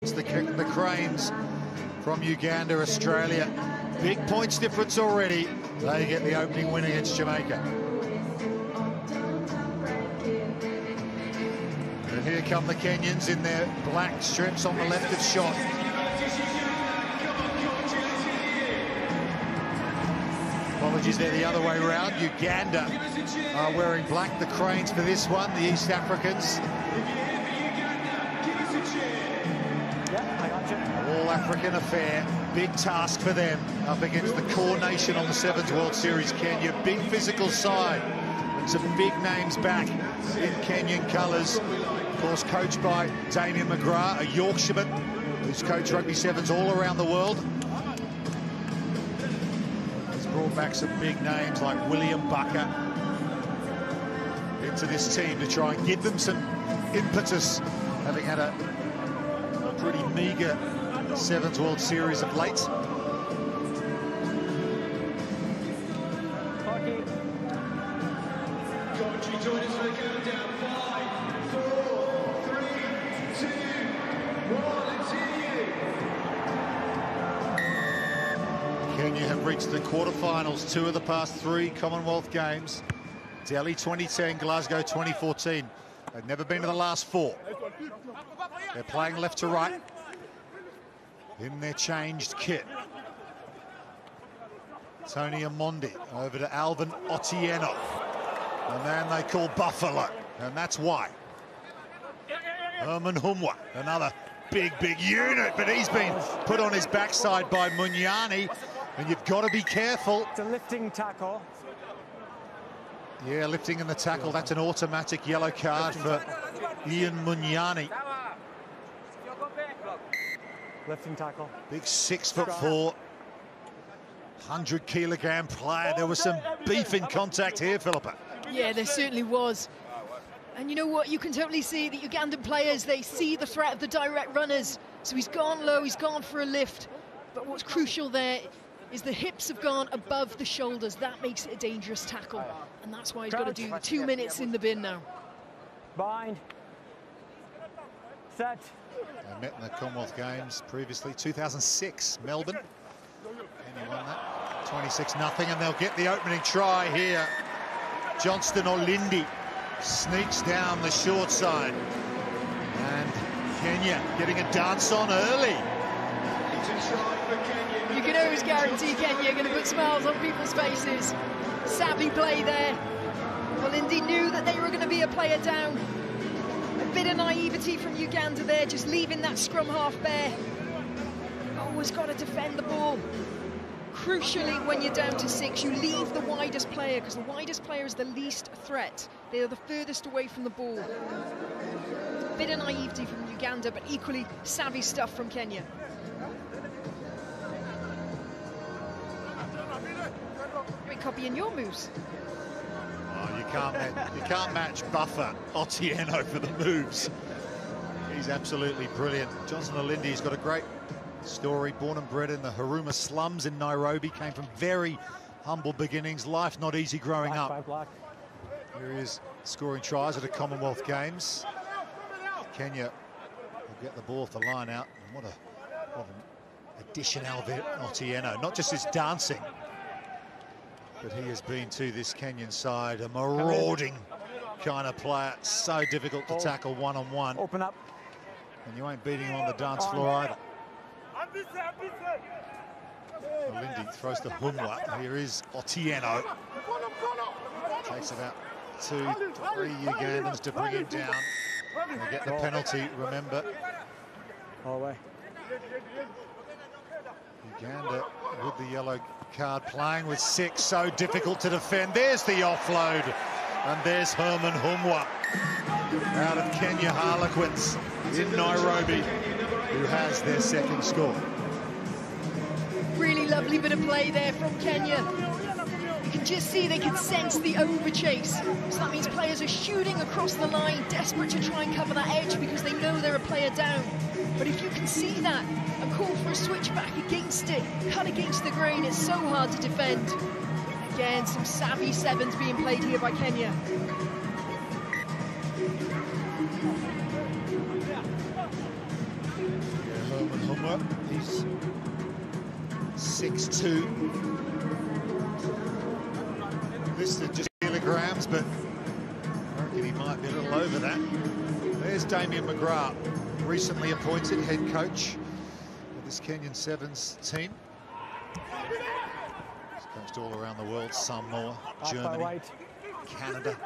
It's the Cranes from Uganda, Australia. Big points difference already. They get the opening win against Jamaica. And here come the Kenyans in their black strips on the left of shot. Apologies, they're the other way around. Uganda are wearing black, the Cranes for this one, the East Africans. All-African affair, big task for them up against the core nation on the Sevens World Series, Kenya. Big physical side and some big names back in Kenyan colours. Of course, coached by Damien McGrath, a Yorkshireman who's coached rugby sevens all around the world. He's brought back some big names like William Bucker into this team to try and give them some impetus, having had a pretty meagre Sevens World Series of late. Kenya have reached the quarterfinals 2 of the past 3 Commonwealth Games. Delhi 2010, Glasgow 2014. They've never been to the last 4. They're playing left to right in their changed kit. Tony Amondi over to Alvin Otieno, a man they call Buffalo, and that's why. Herman Humwa, another big unit, but he's been put on his backside by Munyani, and you've got to be careful. It's a lifting tackle. Yeah, lifting in the tackle, that's an automatic yellow card for Ian Munyani. Lifting tackle. Big 6'4", 100-kilogram player. There was some beef in contact here, Philippa. Yeah, there certainly was. And you know what? You can totally see the Ugandan players, they see the threat of the direct runners. So he's gone low, he's gone for a lift. But what's crucial there is the hips have gone above the shoulders. That makes it a dangerous tackle. And that's why he's got to do 2 minutes in the bin now. Bind. Set. They met in the Commonwealth Games previously, 2006, Melbourne. Kenya won that, 26-0, and they'll get the opening try here. Johnston Olindi sneaks down the short side. And Kenya getting a dance on early. You can always guarantee Kenya are going to put smiles on people's faces. Savvy play there. Olindi knew that they were going to be a player down. A bit of naivety from Uganda there, just leaving that scrum half bare. Always got to defend the ball. Crucially, when you're down to 6, you leave the widest player, because the widest player is the least threat. They are the furthest away from the ball. A bit of naivety from Uganda, but equally savvy stuff from Kenya. Great copying your moves. Oh, you can't match Buffer Otieno for the moves. He's absolutely brilliant. Johnson Olindi's got a great story. Born and bred in the Huruma slums in Nairobi, came from very humble beginnings. Life not easy growing up. Here he is scoring tries at the Commonwealth Games. Kenya will get the ball off the line out. And what an addition, Alvin Otieno. Not just his dancing, but he has been to this Kenyan side, a marauding kind of player. So difficult to tackle one-on-one. Open up. And you ain't beating him on the dance floor either. Olindi throws to Humwa. Here is Otieno. Takes about 2, 3 Ugandans to bring him down. They get the penalty, remember. All the way. Uganda with the yellow card, playing with 6, so difficult to defend. There's the offload, and there's Herman Humwa out of Kenya Harlequins in Nairobi, who has their 2nd score. Really lovely bit of play there from Kenya. You can just see they can sense the overchase. So that means players are shooting across the line, desperate to try and cover that edge because they know they're a player down. But if you can see that and call for a switch back against it, cut against the grain, it's so hard to defend. Again, some savvy sevens being played here by Kenya. Buffer, he's 6'2". Listed just kilograms, but I reckon he might be a little over that. There's Damien McGrath, recently appointed head coach of this Kenyan Sevens team. He's coached all around the world, Samoa, Germany, Canada.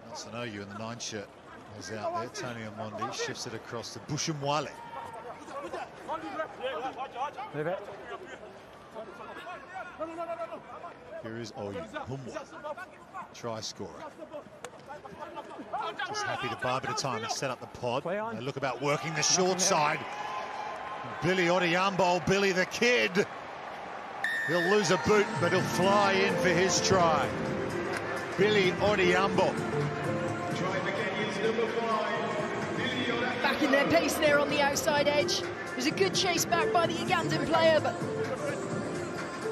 Nelson-Oyu in the 9 shirt is out there. Tony Omondi shifts it across to Bushumwale. Here is Oyu Humwa, try scorer. Just happy to buy a bit of time and set up the pod. They look about working the short side. Billy Odhiambo, Billy the Kid. He'll lose a boot, but he'll fly in for his try. Billy Odhiambo. Back in their pace there on the outside edge. It was a good chase back by the Ugandan player, but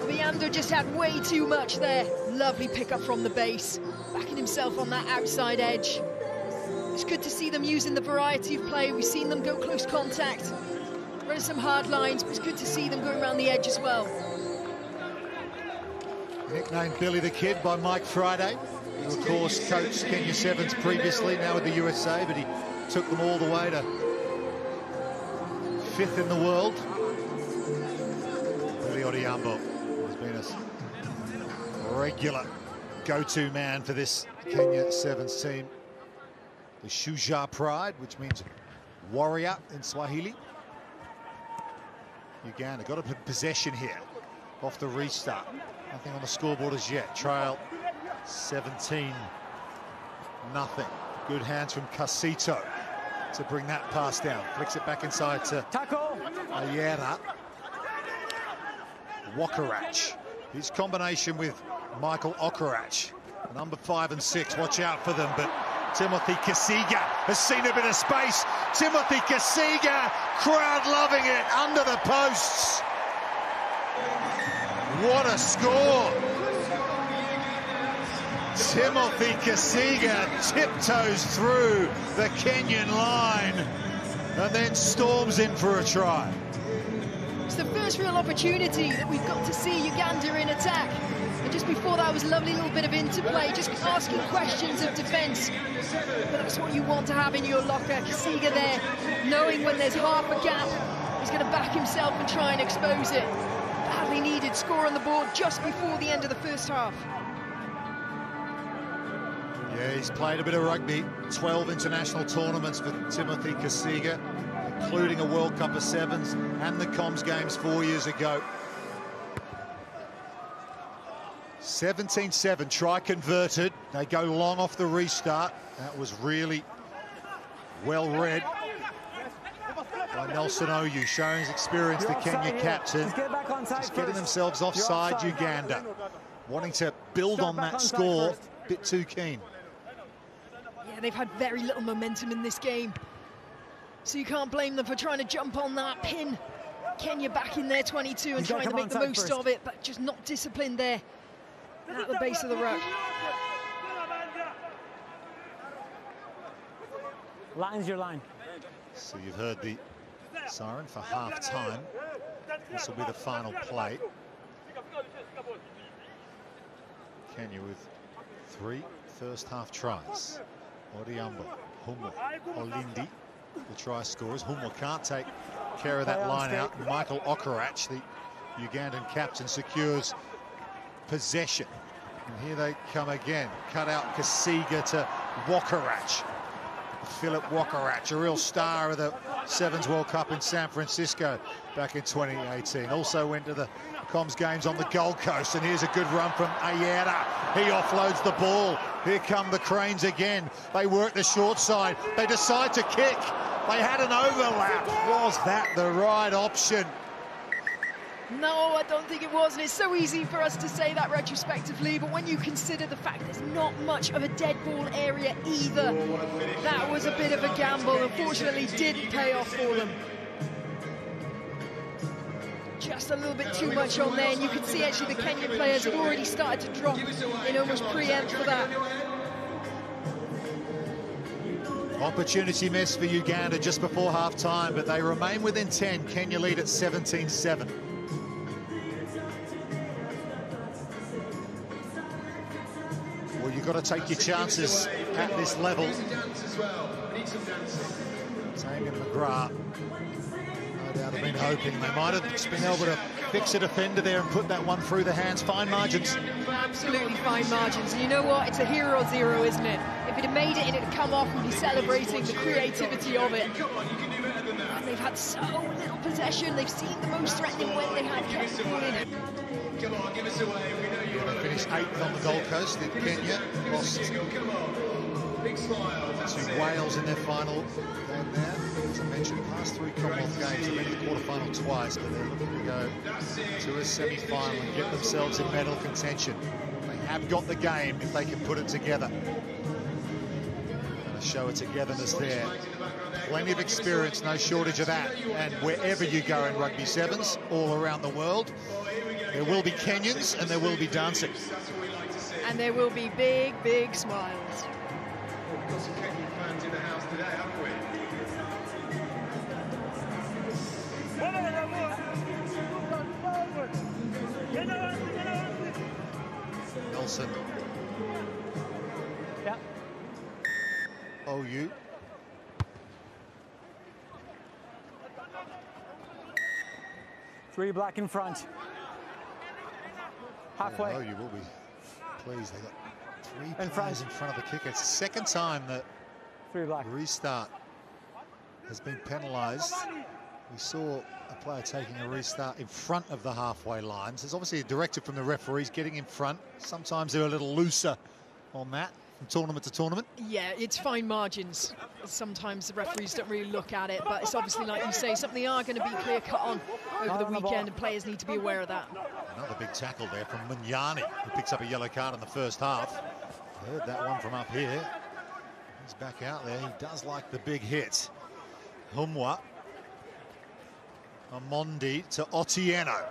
Odhiambo just had way too much there. Lovely pickup from the base, backing himself on that outside edge. It's good to see them using the variety of play. We've seen them go close contact, run some hard lines, but it's good to see them going around the edge as well. Nicknamed Billy the Kid by Mike Friday, who of course coached Kenya Sevens previously, now with the USA, but he took them all the way to 5th in the world. Billy Odhiambo has been a regular go-to man for this Kenya Sevens team. The Shujaa Pride, which means warrior in Swahili. Uganda got a possession here off the restart. Nothing on the scoreboard as yet. Trail 17-0. Good hands from Casito to bring that pass down. Flicks it back inside to Ayera. Wokarach. His combination with Michael Okarach. Number 5 and 6. Watch out for them, but Timothy Kasiga has seen a bit of space. Timothy Kasiga, crowd loving it, under the posts. What a score! Timothy Kasiga tiptoes through the Kenyan line and then storms in for a try. It's the first real opportunity that we've got to see Uganda in attack. And just before that was a lovely little bit of interplay, just asking questions of defence. But that's what you want to have in your locker. Kasiga there, knowing when there's half a gap, he's going to back himself and try and expose it. Badly needed score on the board just before the end of the first half. Yeah, he's played a bit of rugby. 12 international tournaments for Timothy Kasiga, including a World Cup of Sevens and the Coms Games 4 years ago. 17-7, try converted. They go long off the restart. That was really well read by Nelson-Oyu, showing his experience, the Kenya captain. Just getting themselves offside Uganda. Wanting to build on that score, bit too keen. Yeah, they've had very little momentum in this game, so you can't blame them for trying to jump on that pin. Kenya back in their 22 and trying to make the most of it, but just not disciplined there at the base of the ruck. Line's your line. So you've heard the siren for half-time. This will be the final play. Kenya with 3 first-half tries. Odhiambo, Humwa, Olindi, the try scorers. Humwa can't take care of that line out. Michael Okarach, the Ugandan captain, secures possession. And here they come again. Cut out Kasiga to Wokarach. Philip Wokarach, a real star of the Sevens World Cup in San Francisco back in 2018. Also went to the Coms Games on the Gold Coast. And here's a good run from Ayera. He offloads the ball. Here come the Cranes again. They work the short side. They decide to kick. They had an overlap. Was that the right option? No, I don't think it was, and it's so easy for us to say that retrospectively, but when you consider the fact there's not much of a dead ball area either, that was a bit of a gamble. Unfortunately, didn't pay off for them. Just a little bit too much on there, and you can see actually the Kenyan players have already started to drop in almost preempt for that. Opportunity missed for Uganda just before half-time, but they remain within 10. Kenya lead at 17-7. Well, you've got to take your chances at this level. Tame and McGrath, no doubt, have been hoping they might have been able to fix a defender there and put that one through the hands. Fine margins. Absolutely fine margins. And you know what? It's a hero zero, isn't it? If it had made it and it had come off, we'd be celebrating the creativity of it. And they've had so little possession. They've seen the most threatening when they have kept the ball in. Come on, give us away. We know you They finished 8th on the Gold Coast. In Kenya lost come on. Big smile. to Wales in their final game there. As I mentioned, past 3 Commonwealth games. They've been in the quarterfinal twice, but they're looking to go to a semi-final and get themselves in medal contention. They have got the game if they can put it together. And a show of togetherness there. Plenty of experience, no shortage of that. And wherever you go in rugby sevens, all around the world, there will be Kenyans and there will be dancing. And there will be big, big smiles. We've got some Kenyan fans in the house today, haven't we? Nelson. Yeah. OU. Three black in front. Halfway. OU will be pleased. They got 3 In players front. in front of the kicker. It's the second time that Three black. restart has been penalised. We saw a player taking a restart in front of the halfway lines. There's obviously a directive from the referees getting in front. Sometimes they're a little looser on that from tournament to tournament. Yeah, it's fine margins. Sometimes the referees don't really look at it, but it's obviously, like you say, something they are going to be clear cut on over the weekend, and players need to be aware of that. Another big tackle there from Munyani, who picks up a yellow card in the first half. Heard that one from up here. He's back out there. He does like the big hit. Humwa. Amondi to Otieno.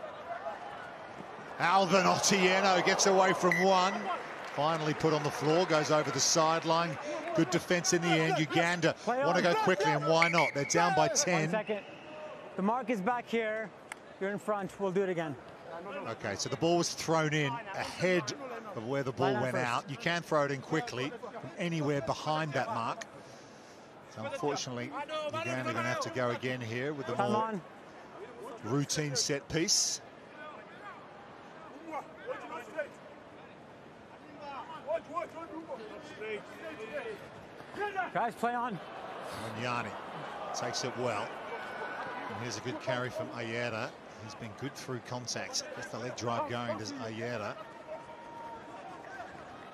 Alvin Otieno gets away from one. Finally put on the floor, goes over the sideline. Good defense in the end. Uganda want to go quickly, and why not? They're down by 10. 1 second. The mark is back here. You're in front. We'll do it again. Okay, so the ball was thrown in ahead of where the ball went out. You can throw it in quickly from anywhere behind that mark. So unfortunately, Uganda are going to have to go again here with the Come more on. routine set piece. Guys, play on. Munyani takes it well. And here's a good carry from Ayera. He's been good through contact. Gets the leg drive going, does Ayera.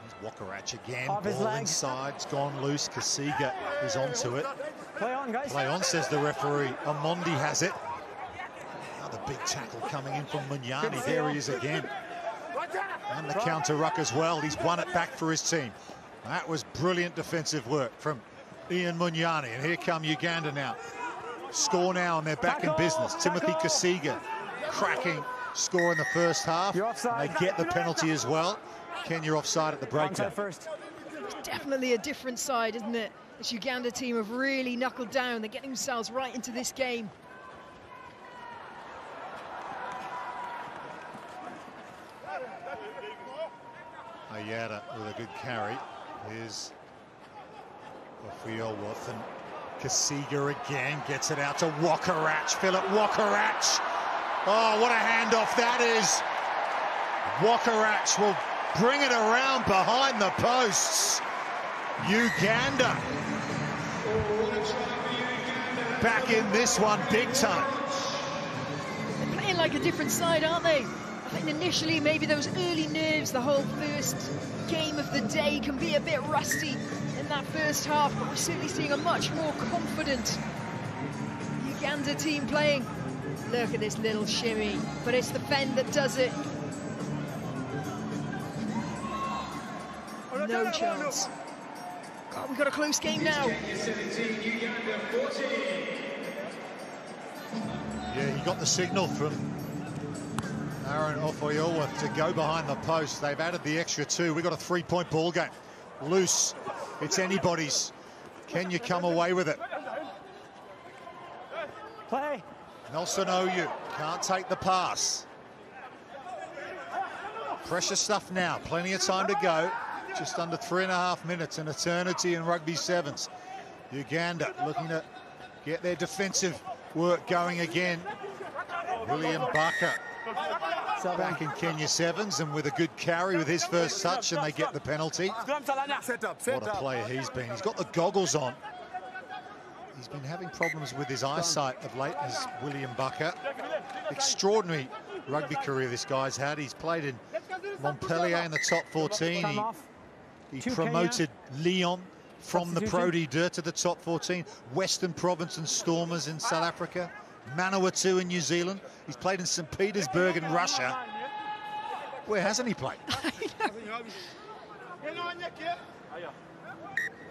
Here's Wakarach again. Off his Ball leg. inside. It's gone loose. Kasiga is onto it. Play on, guys. Play on, says the referee. Amondi has it. Another big tackle coming in from Munyani. There he is again. And the counter ruck as well. He's won it back for his team. That was brilliant defensive work from Ian Munyani. And here come Uganda now. Score now, and they're back in business. Timothy Kasiga, cracking score in the first half. You're offside. They get the penalty as well. Kenya offside at the breakdown. Onside first. It's definitely a different side, isn't it? This Uganda team have really knuckled down. They're getting themselves right into this game. Ayada with a good carry. Here's Ofiolworth, and Kasiga again gets it out to Wakarach. Philip Wakarach. Oh, what a handoff that is. Wakarach will bring it around behind the posts. Uganda back in this one big time. They're playing like a different side, aren't they? I think initially maybe those early nerves, the whole first game of the day can be a bit rusty in that first half, but we're certainly seeing a much more confident Uganda team playing. Look at this little shimmy, but it's the Fen that does it. No chance. God, we've got a close game now. Yeah, he got the signal from Aaron Ofoyowa to go behind the post. They've added the extra 2. We've got a 3-point ball game. Loose. It's anybody's Kenya come away with it. Play. Nelson OU can't take the pass. Pressure stuff now, plenty of time to go. Just under 3.5 minutes, an eternity in rugby sevens. Uganda looking to get their defensive work going again. William Barker back in Kenya sevens, and with a good carry with his first touch, and they get the penalty. What a player he's been. He's got the goggles on. He's been having problems with his eyesight of late, as William Barker. Extraordinary rugby career this guy's had. He's played in Montpellier in the top 14. He promoted Lyon from the Pro D2 to the top 14. Western Province and Stormers in South Africa. Manawatu in New Zealand. He's played in St. Petersburg in Russia. Where hasn't he played?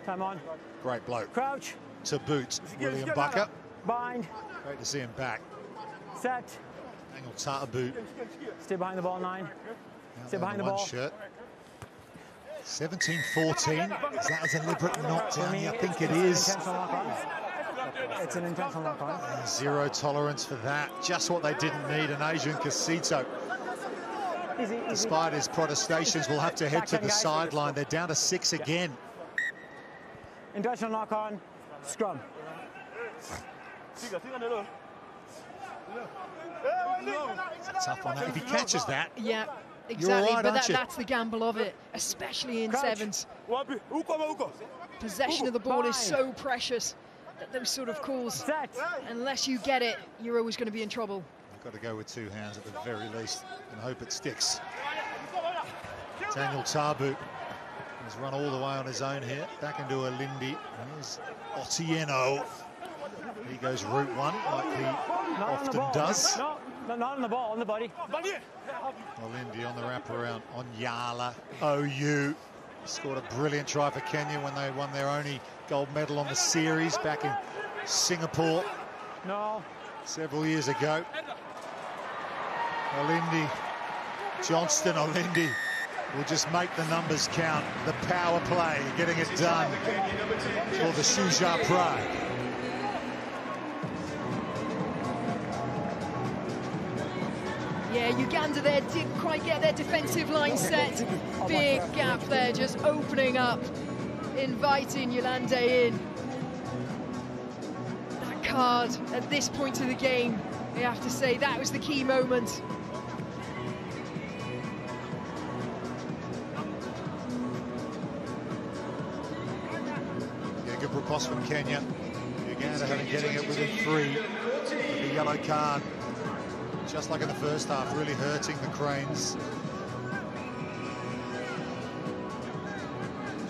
Time on. Great bloke. Crouch. To boot, William Barker. Bind. Great to see him back. Set. Angle Tata-boot. Stay behind the ball, 9. Stay behind the ball. Shirt. 17-14. Is that a deliberate knockdown? I think it is. It's an intentional knock-on. Zero tolerance for that. Just what they didn't need. An Asian Casito, despite his protestations, will have to head to the sideline. They're down to 6 again. Intentional knock-on. Scrum. It's a tough one. If he catches that, yeah, exactly. Right, but that's the gamble of it, especially in sevens. Possession of the ball is so precious that those sort of calls, unless you get it, you're always going to be in trouble. You've got to go with 2 hands at the very least and hope it sticks. Daniel Tabu has run all the way on his own here. Back into Olindi. Here's Otieno. He goes route 1 like he often does. No, not on the ball, on the body. Olindi on the wraparound on Yala. OU scored a brilliant try for Kenya when they won their only gold medal on the series back in Singapore several years ago. Olindi, Johnston Olindi will just make the numbers count. The power play, getting it done for the Shuja Pride. Yeah, Uganda there didn't quite get their defensive line set. Big gap there, just opening up, inviting Yolande in. That card at this point of the game, I have to say, that was the key moment. Yeah, good riposte from Kenya. Uganda having getting it within 3. The yellow card, just like in the first half, really hurting the Cranes.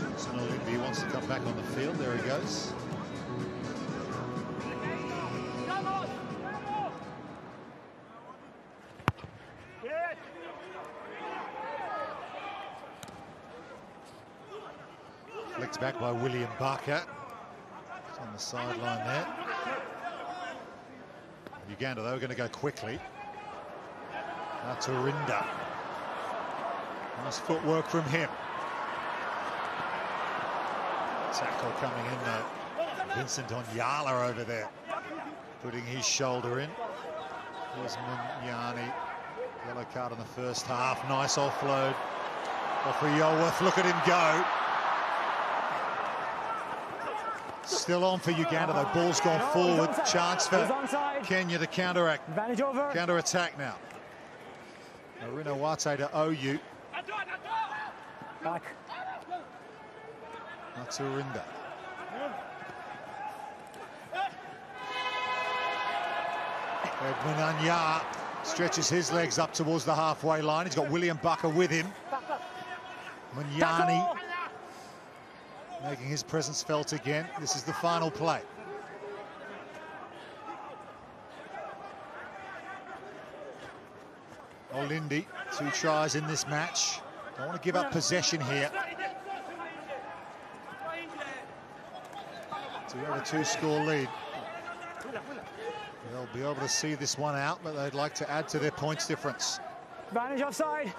Johnson Olympi wants to come back on the field. There he goes. Flicked back by William Barker. He's on the sideline there. Uganda, they were going to go quickly. Now Turinda. Nice footwork from him. Tackle coming in though. Vincent Onyala over there, putting his shoulder in. Here's Munyani. Yellow card in the first half. Nice offload off of Yolworth. Look at him go. Still on for Uganda though. Ball's gone forward. Chance for Kenya to counteract. Counter-attack now. Marina Wate to OU. Back. Turinda. Edmund Anya stretches his legs up towards the halfway line. He's got William Barker with him. Munyani making his presence felt again. This is the final play. Olindi, 2 tries in this match. Don't want to give up possession here. To have a 2-score lead. They'll be able to see this one out, but they'd like to add to their points difference. Advantage offside.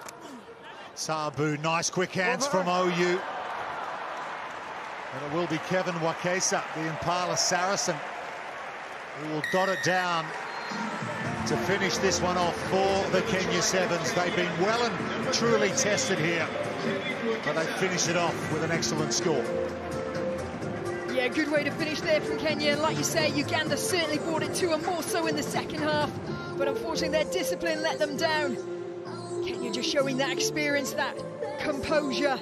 Sabu, nice quick hands from OU. And it will be Kevin Wakesa, the Impala Saracen, who will dot it down to finish this one off for the Kenya Sevens. They've been well and truly tested here, but they finish it off with an excellent score. Yeah, good way to finish there from Kenya. And like you say, Uganda certainly brought it to them, more so in the second half. But unfortunately, their discipline let them down. Kenya just showing that experience, that composure.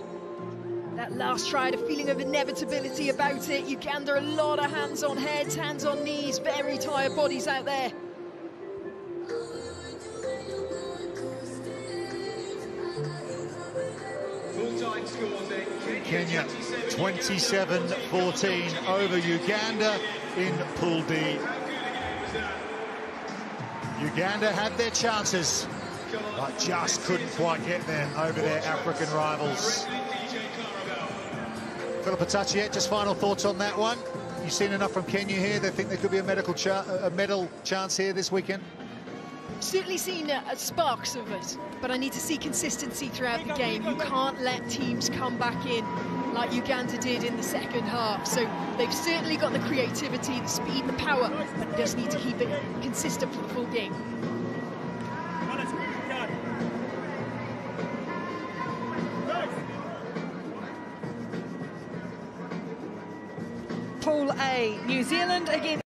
That last try, a feeling of inevitability about it. Uganda, a lot of hands on heads, hands on knees, very tired bodies out there. Kenya 27-14 over Uganda in Pool D. Uganda had their chances, but just couldn't quite get there over their African rivals. Philip Atachi, just final thoughts on that one? You've seen enough from Kenya here? They think there could be a medal chance here this weekend? Certainly seen sparks of it, but I need to see consistency throughout the game. You can't let teams come back in like Uganda did in the second half. So they've certainly got the creativity, the speed, the power, but they just need to keep it consistent for the full game. Pool A, New Zealand again.